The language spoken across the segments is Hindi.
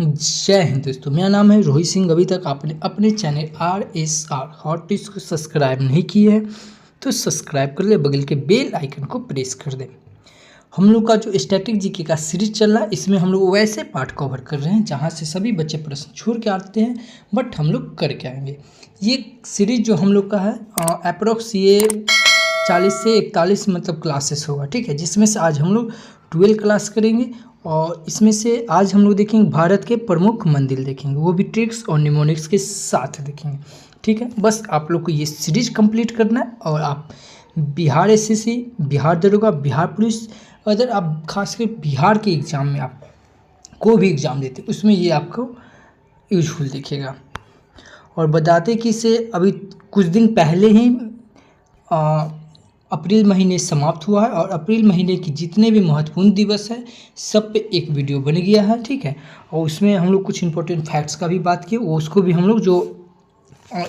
जय हिंद दोस्तों, मेरा नाम है रोहित सिंह। अभी तक आपने अपने चैनल RSR हॉट टिप्स को सब्सक्राइब नहीं किया है तो सब्सक्राइब कर ले, बगल के बेल आइकन को प्रेस कर दें। हम लोग का जो स्टैटिक जीके का सीरीज चल रहा है, इसमें हम लोग वैसे पार्ट कवर कर रहे हैं जहां से सभी बच्चे प्रश्न छोड़ के आते हैं बट हम लोग करके आएंगे। ये सीरीज जो हम लोग का है अप्रोक्स ये 40 से 41 मतलब क्लासेस होगा, ठीक है, जिसमें से आज हम लोग 12 क्लास करेंगे और इसमें से आज हम लोग देखेंगे भारत के प्रमुख मंदिर देखेंगे, वो भी ट्रिक्स और निमोनिक्स के साथ देखेंगे, ठीक है। बस आप लोग को ये सीरीज कंप्लीट करना है और आप बिहार SSC, बिहार दरोगा, बिहार पुलिस, अगर आप खासकर बिहार के एग्ज़ाम में आप कोई भी एग्ज़ाम देते उसमें ये आपको यूजफुल दिखेगा। और बताते कि इसे अभी कुछ दिन पहले ही अप्रैल महीने समाप्त हुआ है और अप्रैल महीने की जितने भी महत्वपूर्ण दिवस है सब पे एक वीडियो बन गया है, ठीक है। और उसमें हम लोग कुछ इंपॉर्टेंट फैक्ट्स का भी बात किए, वो उसको भी हम लोग जो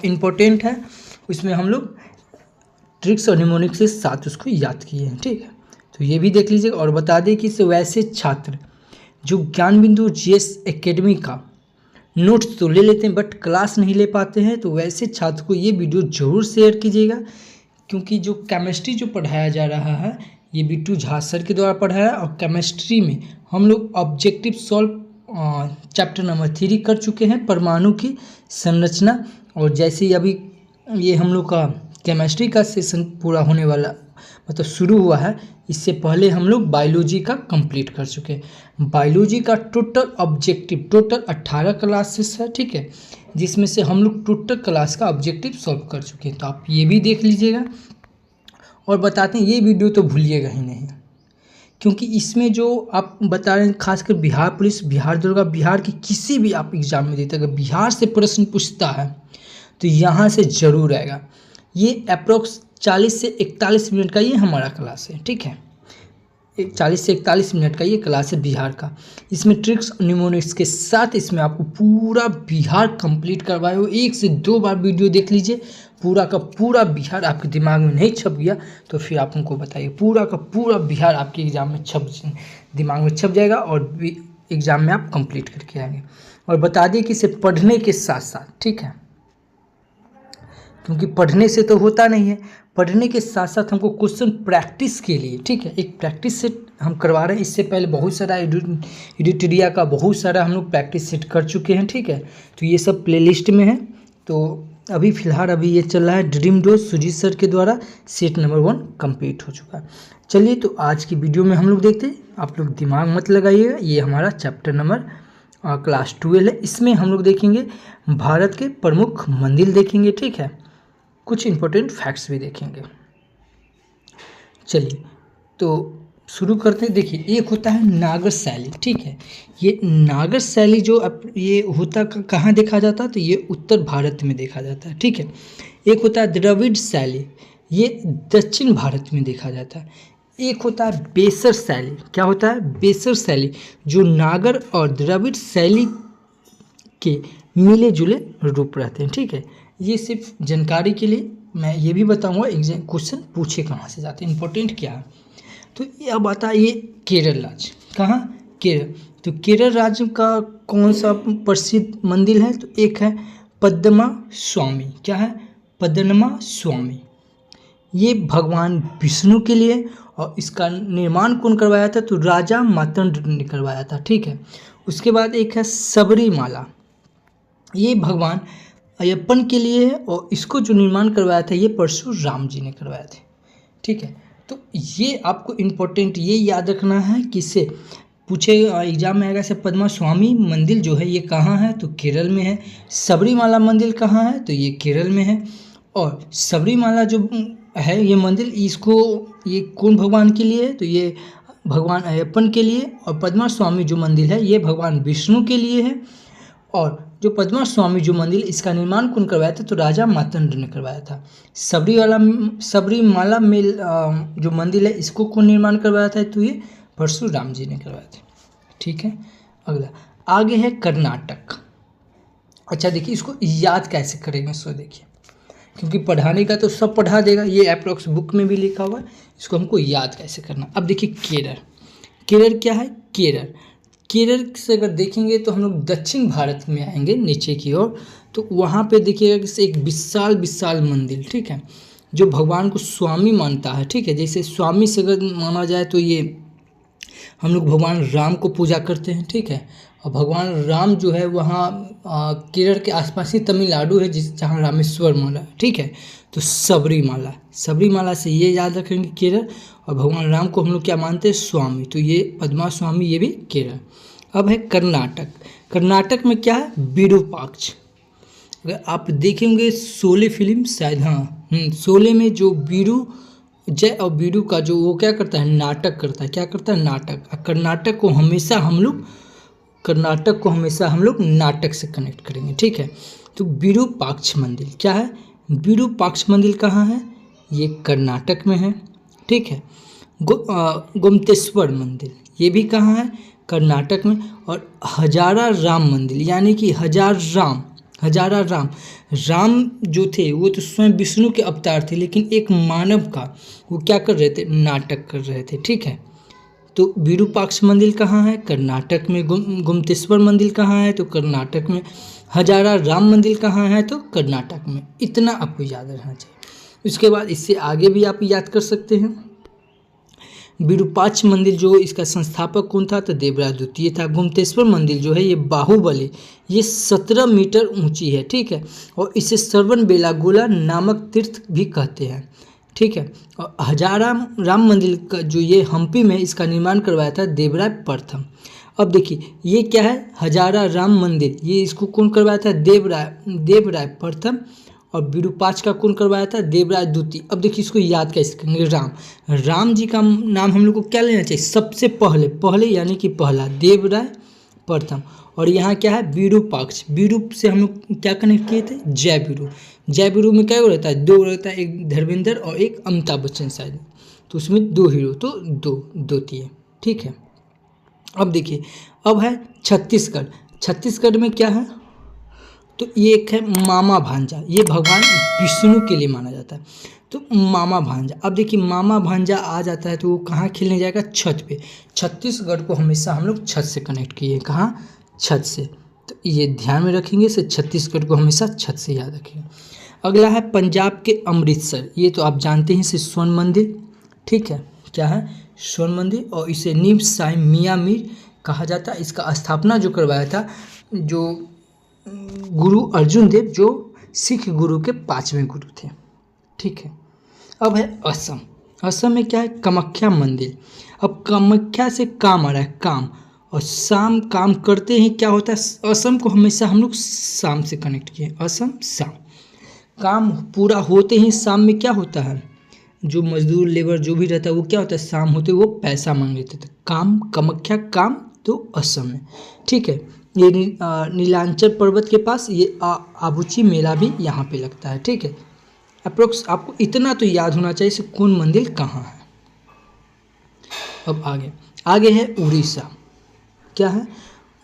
इम्पोर्टेंट है उसमें हम लोग ट्रिक्स और निमोनिक्स के साथ उसको याद किए हैं, ठीक है। तो ये भी देख लीजिएगा। और बता दें कि इसे वैसे छात्र जो ज्ञान बिंदु GS एकेडमी का नोट्स तो ले लेते हैं बट क्लास नहीं ले पाते हैं, तो वैसे छात्र को ये वीडियो ज़रूर शेयर कीजिएगा, क्योंकि जो केमिस्ट्री जो पढ़ाया जा रहा है ये बिट्टू झा सर के द्वारा पढ़ाया है। और केमिस्ट्री में हम लोग ऑब्जेक्टिव सॉल्व चैप्टर नंबर 3 कर चुके हैं, परमाणु की संरचना। और जैसे ही अभी ये हम लोग का केमिस्ट्री का सेशन पूरा होने वाला मतलब शुरू हुआ है, इससे पहले हम लोग बायोलॉजी का कंप्लीट कर चुके हैं। बायोलॉजी का टोटल ऑब्जेक्टिव टोटल 18 क्लासेस है, ठीक है, जिसमें से हम लोग टोटल क्लास का ऑब्जेक्टिव सॉल्व कर चुके हैं, तो आप ये भी देख लीजिएगा। और बताते हैं ये वीडियो तो भूलिएगा ही नहीं, क्योंकि इसमें जो आप बता रहे हैं खासकर बिहार पुलिस, बिहार दरोगा, बिहार की किसी भी आप एग्ज़ाम में देते अगर बिहार से प्रश्न पूछता है तो यहाँ से ज़रूर आएगा। ये अप्रोक्स 40 से 41 मिनट का ये हमारा क्लास है, ठीक है, 40 से 41 मिनट का ये क्लास है बिहार का। इसमें ट्रिक्स और निमोनिक्स के साथ इसमें आपको पूरा बिहार कंप्लीट करवाए हो। 1 से 2 बार वीडियो देख लीजिए, पूरा का पूरा बिहार आपके दिमाग में नहीं छप गया तो फिर आप हमको बताइए। पूरा का पूरा बिहार आपके एग्ज़ाम में दिमाग में छप जाएगा और एग्ज़ाम में आप कंप्लीट करके आएंगे। और बता दें कि इसे पढ़ने के साथ साथ, ठीक है, क्योंकि पढ़ने से तो होता नहीं है, पढ़ने के साथ साथ हमको क्वेश्चन प्रैक्टिस के लिए, ठीक है, एक प्रैक्टिस सेट हम करवा रहे हैं। इससे पहले बहुत सारा एडिटोरिया का बहुत सारा हम लोग प्रैक्टिस सेट कर चुके हैं, ठीक है, तो ये सब प्लेलिस्ट में है। तो अभी फ़िलहाल अभी ये चल रहा है ड्रीम डोज सुजीत सर के द्वारा सेट नंबर 1 कंप्लीट हो चुका है। चलिए तो आज की वीडियो में हम लोग देखते हैं, आप लोग दिमाग मत लगाइएगा। ये हमारा चैप्टर नंबर क्लास 12 है, इसमें हम लोग देखेंगे भारत के प्रमुख मंदिर देखेंगे, ठीक है, कुछ इंपॉर्टेंट फैक्ट्स भी देखेंगे। चलिए तो शुरू करते हैं। देखिए एक होता है नागर शैली, ठीक है, ये नागर शैली जो ये होता कहाँ देखा जाता है तो ये उत्तर भारत में देखा जाता है, ठीक है। एक होता है द्रविड़ शैली, ये दक्षिण भारत में देखा जाता है। एक होता है बेसर शैली, क्या होता है बेसर शैली, जो नागर और द्रविड़ शैली के मिले जुले रूप रहते हैं, ठीक है। ये सिर्फ जानकारी के लिए मैं ये भी बताऊंगा एग्जाम क्वेश्चन पूछे कहाँ से जाते हैं, इंपॉर्टेंट क्या है। तो ये अब आता है ये केरल राज्य, कहाँ केरल, तो केरल राज्य का कौन सा प्रसिद्ध मंदिर है तो एक है पद्मा स्वामी, क्या है पद्मा स्वामी, ये भगवान विष्णु के लिए। और इसका निर्माण कौन करवाया था तो राजा मार्तंड ने करवाया था, ठीक है। उसके बाद एक है सबरीमाला, ये भगवान अयप्पन के लिए है और इसको जो निर्माण करवाया था ये परशुराम जी ने करवाया थे, ठीक है। तो ये आपको इम्पोर्टेंट ये याद रखना है, किससे पूछे एग्जाम में आएगा से पद्मा स्वामी मंदिर जो है ये कहाँ है तो केरल में है। सबरीमाला मंदिर कहाँ है तो ये केरल में है। और सबरीमाला जो है ये मंदिर, इसको ये कौन भगवान के लिए है तो ये भगवान अयप्पन के लिए। और पद्मा स्वामी जो मंदिर है ये भगवान विष्णु के लिए है। और जो पद्मा स्वामी जो मंदिर इसका निर्माण कौन करवाया था तो राजा मार्तंड ने करवाया था। सबरीमाला में जो मंदिर है इसको कौन निर्माण करवाया था तो ये परशुराम जी ने करवाया था, ठीक है। अगला आगे है कर्नाटक। अच्छा देखिए इसको याद कैसे करेंगे सो देखिए, क्योंकि पढ़ाने का तो सब पढ़ा देगा, ये अप्रोक्स बुक में भी लिखा हुआ है, इसको हमको याद कैसे करना। अब देखिए केरल, केरल क्या है केरल, केरल से अगर देखेंगे तो हम लोग दक्षिण भारत में आएंगे नीचे की ओर, तो वहाँ पे देखिएगा कि एक विशाल विशाल मंदिर, ठीक है, जो भगवान को स्वामी मानता है, ठीक है। जैसे स्वामी से अगर माना जाए तो ये हम लोग भगवान राम को पूजा करते हैं, ठीक है। और भगवान राम जो है वहाँ केरल के आसपास ही तमिलनाडु है जहाँ रामेश्वर माला है, ठीक है। तो सबरीमाला, सबरीमाला से ये याद रखेंगे केरल, और भगवान राम को हम लोग क्या मानते हैं, स्वामी, तो ये पद्मा स्वामी, ये भी केरल। अब है कर्नाटक। कर्नाटक में क्या है, विरूपाक्ष। अगर आप देखेंगे शोले फिल्म शायद, हाँ शोले में जो वीरू, जय और वीरू का जो वो क्या करता है, नाटक करता है, क्या करता है, नाटक। कर्नाटक को हमेशा हम लोग नाटक से कनेक्ट करेंगे, ठीक है। तो विरूपाक्ष मंदिर क्या है, विरूपाक्ष मंदिर कहाँ है, ये कर्नाटक में है, ठीक है। गोमतेश्वर मंदिर ये भी कहाँ है, कर्नाटक में। और हजारा राम मंदिर यानी कि हजारा राम जो थे वो तो स्वयं विष्णु के अवतार थे, लेकिन एक मानव का वो क्या कर रहे थे, नाटक कर रहे थे, ठीक है। तो विरूपाक्ष मंदिर कहाँ है, कर्नाटक में। गोमतेश्वर मंदिर कहाँ है, तो कर्नाटक में। हजारा राम मंदिर कहाँ है, तो कर्नाटक में। इतना आपको याद रहना चाहिए। उसके बाद इससे आगे भी आप याद कर सकते हैं। विरूपाक्ष मंदिर जो इसका संस्थापक कौन था, तो देवराज द्वितीय था। गोमतेश्वर मंदिर जो है ये बाहुबली, ये 17 मीटर ऊंची है, ठीक है। और इसे श्रवण बेलागोला नामक तीर्थ भी कहते हैं, ठीक है। और हजारा राम मंदिर का जो ये हम्पी में इसका निर्माण करवाया था देवराय प्रथम। अब देखिए ये क्या है, हजारा राम मंदिर, ये इसको कौन करवाया था, देवराय प्रथम। और विरूपाक्ष का कौन करवाया था, देवराज द्वितीय। अब देखिए इसको याद कैसे करेंगे, राम जी का नाम हम लोग को क्या लेना चाहिए, सबसे पहले यानी कि पहला देवराय प्रथम। और यहाँ क्या है, विरूपाक्ष, विरूप से हम लोग क्या कनेक्ट किए थे, जय वीरू में क्या रहता है, दो रहता है, एक धर्मेंद्र और एक अमिताभ बच्चन शायद, तो उसमें 2 हीरो, तो द्वितीय, ठीक है। अब देखिए अब है छत्तीसगढ़ में क्या है, तो ये एक है मामा भांजा, ये भगवान विष्णु के लिए माना जाता है, तो मामा भांजा। अब देखिए मामा भांजा आ जाता है तो वो कहाँ खेलने जाएगा, छत पे। छत्तीसगढ़ को हमेशा हम लोग छत से कनेक्ट किए, कहाँ, छत से। तो ये ध्यान में रखेंगे, से छत्तीसगढ़ को हमेशा छत से याद रखेंगे। अगला है पंजाब के अमृतसर, ये तो आप जानते हैं, से स्वर्ण मंदिर, ठीक है, क्या है, स्वर्ण मंदिर। और इसे नीम साई मियाँ मीर कहा जाता है। इसका स्थापना जो करवाया था जो गुरु अर्जुन देव, जो सिख गुरु के 5वें गुरु थे, ठीक है। अब है असम में क्या है, कामाख्या मंदिर। अब कामाख्या से काम आ रहा है, काम, और शाम काम करते ही क्या होता है, असम को हमेशा हम लोग शाम से कनेक्ट किए, असम शाम। काम पूरा होते ही शाम में क्या होता है, जो मजदूर लेबर जो भी रहता है वो क्या होता है, शाम होते वो पैसा मांग लेते थे, काम, कामाख्या काम, तो असम में, ठीक है। ये नीलांचल पर्वत के पास ये आबूची मेला भी यहाँ पे लगता है, ठीक है। अप्रोक्स आपको इतना तो याद होना चाहिए से कौन मंदिर कहाँ है। अब आगे है उड़ीसा, क्या है,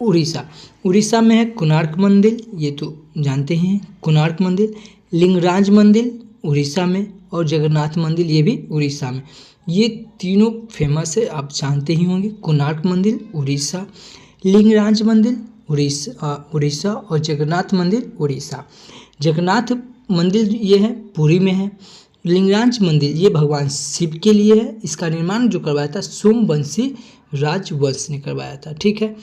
उड़ीसा में है कोणार्क मंदिर, ये तो जानते ही हैं, कोणार्क मंदिर। लिंगराज मंदिर उड़ीसा में, और जगन्नाथ मंदिर ये भी उड़ीसा में। ये तीनों फेमस है, आप जानते ही होंगे, कोणार्क मंदिर उड़ीसा, लिंगराज मंदिर उड़ीसा और जगन्नाथ मंदिर उड़ीसा। जगन्नाथ मंदिर ये है पुरी में है। लिंगराज मंदिर ये भगवान शिव के लिए है। इसका निर्माण जो करवाया था सोमवंशी राजवंश ने करवाया था, ठीक है।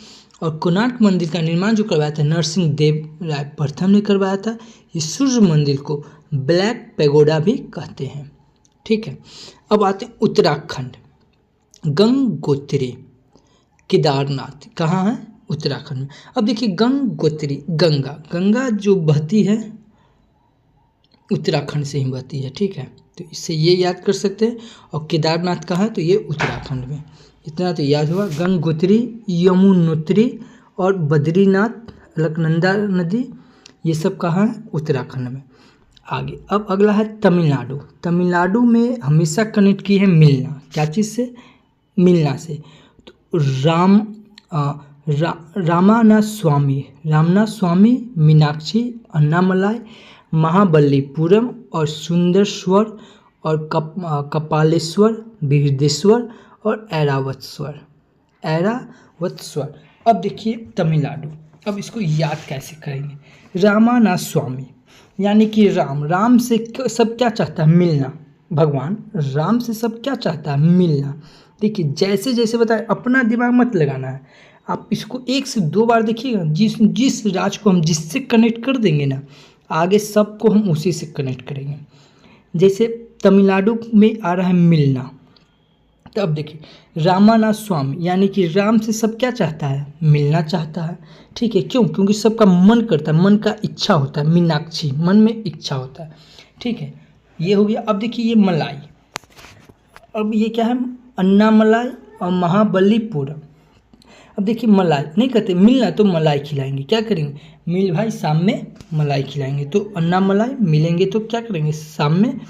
और कोणार्क मंदिर का निर्माण जो करवाया था नरसिंह देव राय प्रथम ने करवाया था। ये सूर्य मंदिर को ब्लैक पैगोडा भी कहते हैं, ठीक है। अब आते हैं उत्तराखंड, गंगोत्री केदारनाथ कहाँ है, उत्तराखंड में। अब देखिए गंगोत्री, गंगा जो बहती है उत्तराखंड से ही बहती है, ठीक है, तो इससे ये याद कर सकते हैं। और केदारनाथ कहाँ है, तो ये उत्तराखंड में, इतना तो याद हुआ। गंगोत्री, यमुनोत्री और बद्रीनाथ, अलकनंदा नदी, ये सब कहाँ है, उत्तराखंड में। आगे अब अगला है तमिलनाडु में हमेशा कनेक्ट की है मिलना, क्या चीज़ से, मिलना से। तो रामनाथ स्वामी, मीनाक्षी, अन्नामलाई, महाबलीपुरम और सुंदरस्वर और कपालेश्वर, बृहदेश्वर और ऐरावतस्वर। अब देखिए तमिलनाडु, अब इसको याद कैसे करेंगे। रामाना स्वामी, यानी कि राम से सब क्या चाहता है, मिलना। भगवान राम से सब क्या चाहता है, मिलना। देखिए जैसे जैसे बताए, अपना दिमाग मत लगाना है, आप इसको 1 से 2 बार देखिएगा। जिस जिस राज को हम जिससे कनेक्ट कर देंगे ना, आगे सबको हम उसी से कनेक्ट करेंगे। जैसे तमिलनाडु में आ रहा है मिलना, तो अब देखिए रामानाथ स्वामी, यानी कि राम से सब क्या चाहता है, मिलना चाहता है। ठीक है, क्यों? क्योंकि सबका मन करता है, मन का इच्छा होता है, मीनाक्षी, मन में इच्छा होता है। ठीक है, ये हो गया। अब देखिए ये मलाई, अब ये क्या है, अन्नामलाई और महाबलीपुरम। अब देखिए मलाई नहीं कहते मिलना, तो मलाई खिलाएंगे, क्या करेंगे, मिल भाई शाम में मलाई खिलाएंगे। तो अन्नामलाई मिलेंगे तो क्या करेंगे, शाम में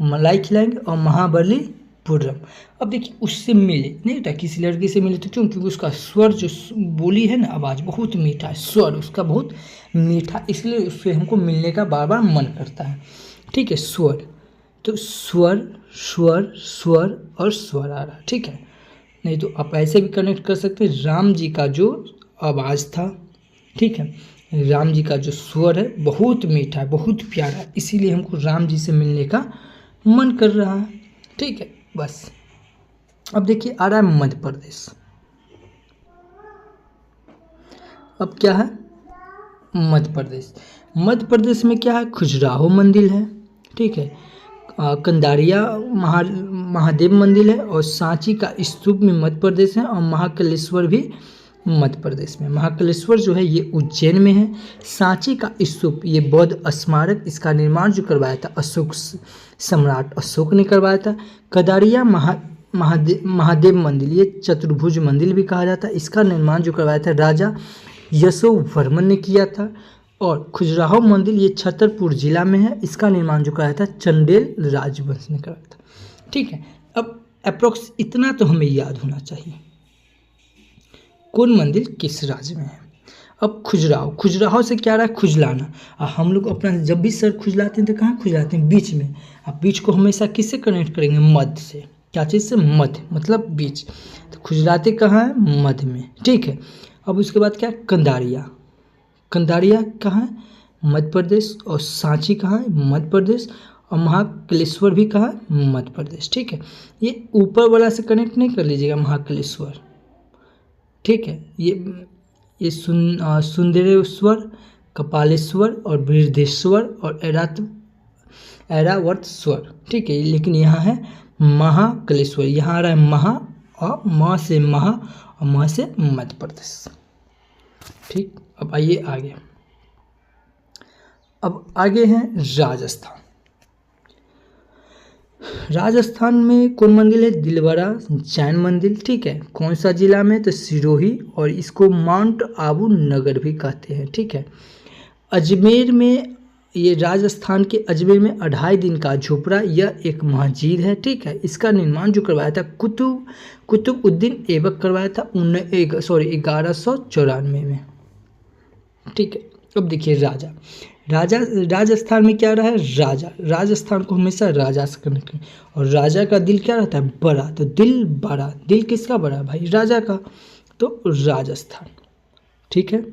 मलाई खिलाएंगे। और महाबलीपुरम, अब देखिए उससे मिले नहीं होता, किसी लड़की से मिले तो क्यों, क्योंकि उसका स्वर जो बोली है ना, आवाज़ बहुत मीठा है, स्वर उसका बहुत मीठा, इसलिए उससे हमको मिलने का बार बार मन करता है। ठीक है, स्वर, तो स्वर स्वर स्वर और स्वर आ रहा है। ठीक है, नहीं तो आप ऐसे भी कनेक्ट कर सकते हैं, राम जी का जो आवाज़ था, ठीक है, राम जी का जो स्वर है बहुत मीठा है, बहुत प्यारा है, इसीलिए हमको राम जी से मिलने का मन कर रहा है। ठीक है, बस। अब देखिए आ रहा है मध्य प्रदेश, अब क्या है, मध्य प्रदेश। मध्य प्रदेश में क्या है, खजुराहो मंदिर है। ठीक है, कंदारिया महादेव मंदिर है, और सांची का स्तूप में मध्य प्रदेश है, और महाकालेश्वर भी मध्य प्रदेश में। महाकालेश्वर जो है ये उज्जैन में है। सांची का स्तूप ये बौद्ध स्मारक, इसका निर्माण जो करवाया था अशोक, सम्राट अशोक ने करवाया था। कंदारिया महादेव मंदिर ये चतुर्भुज मंदिर भी कहा जाता है, इसका निर्माण जो करवाया था राजा यशोवर्मन ने किया था। और खजुराहो मंदिर ये छतरपुर जिला में है, इसका निर्माण जो कराया था चंदेल राजवंश ने कराया था। ठीक है, अब अप्रोक्स इतना तो हमें याद होना चाहिए, कौन मंदिर किस राज्य में है। अब खजुराहो से क्या रहा है, खुजलाना। हम लोग अपना जब भी सर खुजलाते हैं तो कहाँ खुजलाते हैं, बीच में। अब बीच को हमेशा किससे कनेक्ट करेंगे, मध्य से। क्या चीज़ से, मध्य, मतलब बीच। तो खुजलाते कहाँ है, मध्य में। ठीक है, अब उसके बाद क्या है, कंदारिया। कंदारिया कहाँ है, मध्य प्रदेश। और सांची कहाँ है, मध्य प्रदेश। और महाकालेश्वर भी कहाँ है, मध्य प्रदेश। ठीक है, ये ऊपर वाला से कनेक्ट नहीं कर लीजिएगा, महाकालेश्वर। ठीक है, ये सुंदरेश्वर, कपालेश्वर और बृहदेश्वर और ऐरावतेश्वर। ठीक है, लेकिन यहाँ है महाकालेश्वर, यहाँ आ रहा है महा, और म से महा, और म से मध्य प्रदेश। ठीक, अब आइए आगे। अब आगे हैं राजस्थान। राजस्थान में कौन मंदिर है, दिलवारा जैन मंदिर। ठीक है, कौन सा जिला में, तो सिरोही, और इसको माउंट आबू नगर भी कहते हैं। ठीक है, अजमेर में, ये राजस्थान के अजमेर में 2.5 दिन का झोपड़ा, यह एक मस्जिद है। ठीक है, इसका निर्माण जो करवाया था कुतुबुद्दीन ऐबक करवाया था 1194 में। ठीक है, अब देखिए राजस्थान में क्या रहा है, राजस्थान को हमेशा राजा से कनेक्ट करें। और राजा का दिल क्या रहता है, बड़ा। तो दिल बड़ा, दिल किसका बड़ा है भाई, राजा का। तो राजस्थान। ठीक है,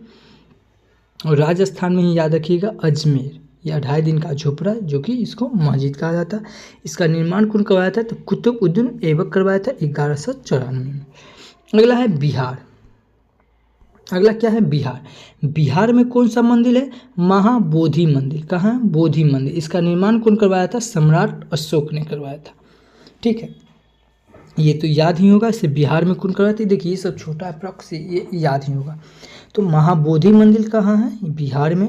और राजस्थान में ही याद रखिएगा अजमेर, यह 2.5 दिन का झोपड़ा है, जो कि इसको मस्जिद कहा जाता है। इसका निर्माण कौन करवाया था, तो कुतुबुद्दीन ऐबक करवाया था 1194 में। अगला है बिहार। अगला क्या है, बिहार। बिहार में कौन सा मंदिर है, महाबोधि मंदिर। कहाँ, बोधि मंदिर। इसका निर्माण कौन करवाया था, सम्राट अशोक ने करवाया था। ठीक है, ये तो याद ही होगा, इसे बिहार में कौन करवाया था। देखिए ये सब छोटा अप्रॉक्स, ये याद ही होगा। तो महाबोधि मंदिर कहाँ है, बिहार में।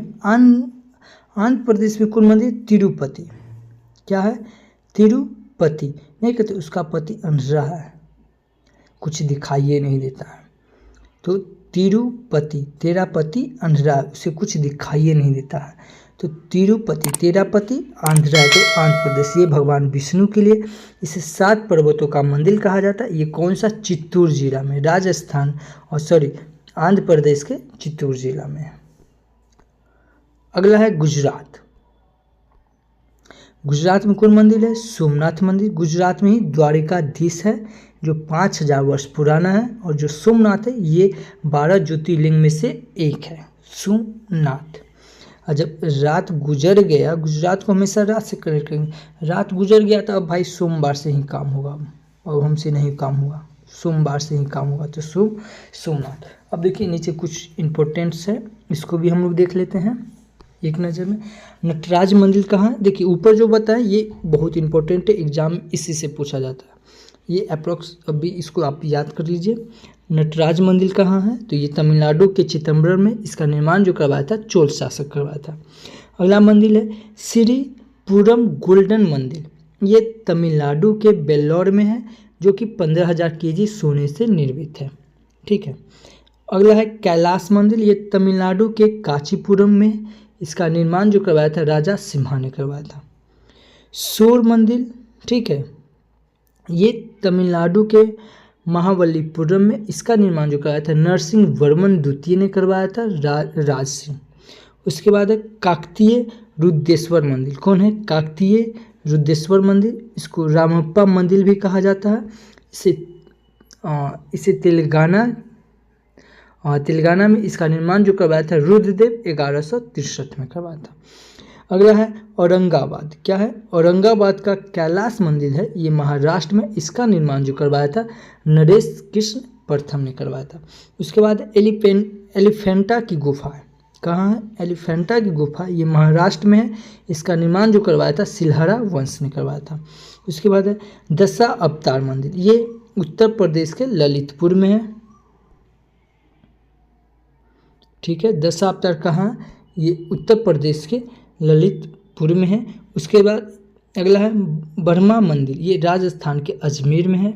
आंध्र प्रदेश में कौन मंदिर, तिरुपति। क्या है, तिरुपति। नहीं कहते उसका पति अंधरा है, कुछ दिखाइए नहीं देता है। तो तिरुपति, तेरा पति अंधरा, उसे कुछ दिखाइए नहीं देता है। तो तिरुपति, तेरा पति अंधरा है, तो आंध्र प्रदेश। ये भगवान विष्णु के लिए इसे 7 पर्वतों का मंदिर कहा जाता है। ये कौन सा, चित्तूर जिला में, राजस्थान, और आंध्र प्रदेश के चित्तूर जिला में है। अगला है गुजरात। गुजरात में कौन मंदिर है, सोमनाथ मंदिर। गुजरात में ही द्वारिकाधीश है, जो 5000 वर्ष पुराना है, और जो सोमनाथ है ये 12 ज्योतिर्लिंग में से एक है, सोमनाथ। और जब रात गुजर गया, गुजरात को हमेशा रात से कनेक्ट करेंगे, रात गुजर गया तो अब भाई सोमवार से ही काम होगा, अब हमसे नहीं काम हुआ, सोमवार से ही काम होगा, तो सोमनाथ। अब देखिए नीचे कुछ इम्पोर्टेंट्स है, इसको भी हम लोग देख लेते हैं एक नज़र में। नटराज मंदिर कहाँ है, देखिए ऊपर जो बताया ये बहुत इंपॉर्टेंट है, एग्जाम इसी से पूछा जाता है, ये अप्रोक्स अभी इसको आप याद कर लीजिए। नटराज मंदिर कहाँ है, तो ये तमिलनाडु के चिदम्बरम में, इसका निर्माण जो करवाया था चोल शासक करवाया था। अगला मंदिर है श्रीपुरम गोल्डन मंदिर, ये तमिलनाडु के वेल्लोर में है, जो कि 15,000 केजी सोने से निर्मित है, ठीक है। अगला है कैलाश मंदिर, ये तमिलनाडु के कांचीपुरम में, इसका निर्माण जो करवाया था राजा सिम्हा ने करवाया था। सूर्य मंदिर, ठीक है, ये तमिलनाडु के महाबलीपुरम में, इसका निर्माण जो करवाया था नरसिंह वर्मन द्वितीय ने करवाया था, राज सिंह। उसके बाद है काकतीय रुद्रेश्वर मंदिर, कौन है, काकतीय रुद्रेश्वर मंदिर, इसको रामप्पा मंदिर भी कहा जाता है। इसे तेलंगाना में इसका निर्माण जो करवाया था रुद्रदेव 1163 में करवाया था। अगला है औरंगाबाद, क्या है, औरंगाबाद का कैलाश मंदिर है, ये महाराष्ट्र में, इसका निर्माण जो करवाया था नरेश कृष्ण प्रथम ने करवाया था। उसके बाद एलिफेंटा की गुफा है, कहाँ है, एलिफेंटा की गुफा, ये महाराष्ट्र में है, इसका निर्माण जो करवाया था सिलहरा वंश ने करवाया था। उसके बाद है दशा अवतार मंदिर, ये उत्तर प्रदेश के ललितपुर में है, ठीक है। दशा अवतार कहाँ, ये उत्तर प्रदेश के ललितपुर में है। उसके बाद अगला है ब्रह्मा मंदिर, ये राजस्थान के अजमेर में है।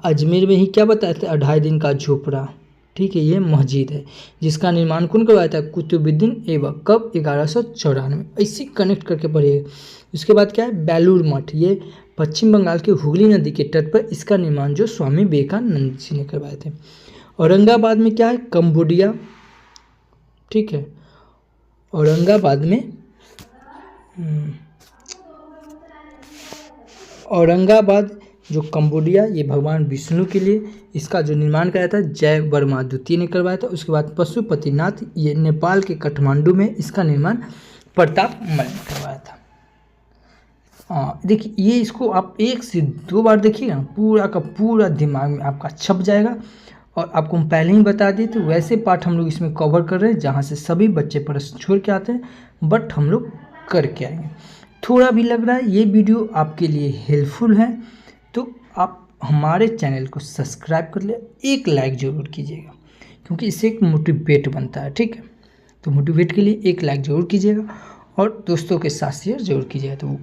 अजमेर में ही क्या बताया था, 2.5 दिन का झोपड़ा, ठीक है, ये मस्जिद है, जिसका निर्माण कौन करवाया था, कुतुबुद्दीन ऐबक, कब, 1194, ऐसे कनेक्ट करके पढ़िएगा। उसके बाद क्या है बेलूर मठ, ये पश्चिम बंगाल के हुगली नदी के तट पर, इसका निर्माण जो स्वामी विवेकानंद जी ने करवाए थे। औरंगाबाद में क्या है, कंबोडिया, ठीक है, औरंगाबाद में औरंगाबाद जो कंबोडिया, ये भगवान विष्णु के लिए, इसका जो निर्माण कराया था जय वर्मा द्वितीय ने करवाया था। उसके बाद पशुपतिनाथ, ये नेपाल के काठमांडू में, इसका निर्माण प्रताप मल ने करवाया था। देखिए ये इसको आप 1 से 2 बार देखिएगा, पूरा का पूरा दिमाग में आपका छप जाएगा। और आपको हम पहले ही बता दिए थे, वैसे पार्ट हम लोग इसमें कवर कर रहे हैं जहाँ से सभी बच्चे प्रश्न छोड़ के आते हैं, बट हम लोग करके आएंगे। थोड़ा भी लग रहा है ये वीडियो आपके लिए हेल्पफुल है तो आप हमारे चैनल को सब्सक्राइब कर ले, एक लाइक ज़रूर कीजिएगा, क्योंकि इससे एक मोटिवेट बनता है, ठीक है। तो मोटिवेट के लिए एक लाइक ज़रूर कीजिएगा और दोस्तों के साथ शेयर ज़रूर कीजिएगा। तो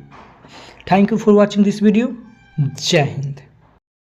thank you for watching this video. जय हिंद।